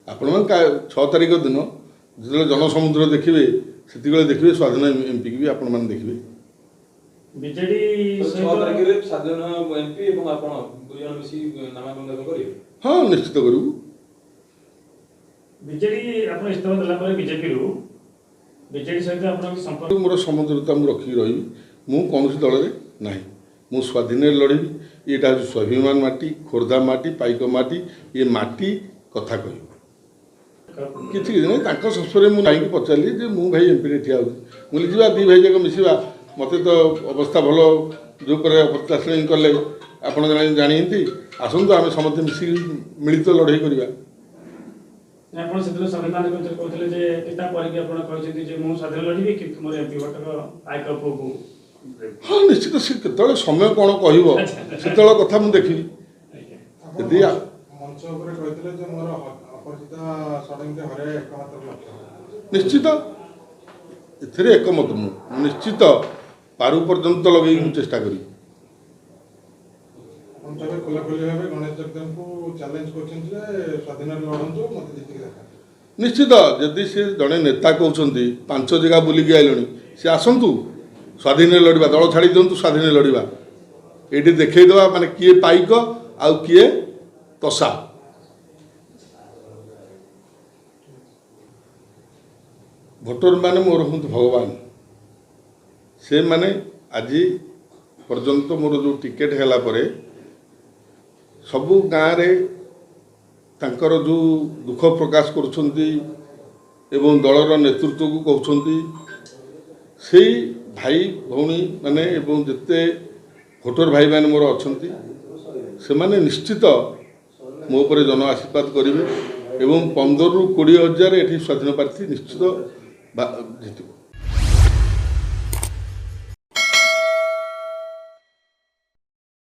आपण 6 तारिख दिन जो जनसमुद्र देखिए से देखिए स्वाधीन एमपी की भी आपण मैंने देखिए बीजेडी 6 तारिख रे स्वाधीन एमपी एवं आपण दुई जन मिसी नामांकन दाखल करिवे। हाँ निश्चित करू। बीजेडी आपण इस्तीफा देला पर बीजेपी रु बीजेडी सहित आपण संपर्क मोर समुद्रता मुझे रखिक रही मु कौन दल में ना मु स्वाधीन लड़ी यहाँ हूँ स्वाभिमान माटी खोर्धा माटी पाइक माटी ये माटी कथा कह किसी नहीं संस्पर्श मुझे पचारि मु भाई एमपी ठिया मुझे जी दी भाई जाक मिसवा मत तो अवस्था भल जो पचास कले आप जानते आसतु आम समस्त मिसिक मिलित लड़ाई करवा। आपण से संविधान कहते जे किता परिक आपण कहते जे मु स्वाधीन लड़बी कि मोर एमपी भटक आइक को हाँ निश्चित से केतले समय कौन कह से कथा मुझे देखी यदि मंच ऊपर कहते जे मोर अपराजिता षडयंत्र हरे एकमात्र लक्ष्य निश्चित एथिरे एकमत मु निश्चित पारु पर्यंत लगे चेष्टा करी मंच में खुला खुली भाव गणेश जगदेव को चैलेंज कर स्वाधीन लड़ू मत जीत देखा निश्चित जदि से जड़े नेता कहते 5 जगह बुलिकी आइले सी आसतु स्वाधीन लड़वा दल छाड़ी दिंतु स्वाधीन लड़वा ये देखईदे माने किए पाइक आउ किए तसा भोटर माने मोर हूँ भगवान से माने आज पर्यंत मोर जो टिकेट है सबु गाँव रे तांकर जो दुख प्रकाश करुछंती एवं दलर नेतृत्व को कहते से भाई भौणी माने एवं जिते भोटर भाई माने मोर अछंती से माने निश्चित मो पर जन आशीर्वाद करेंगे एवं 15 ରୁ 20 हजार ये स्वाधीन प्रार्थी निश्चित जीतब।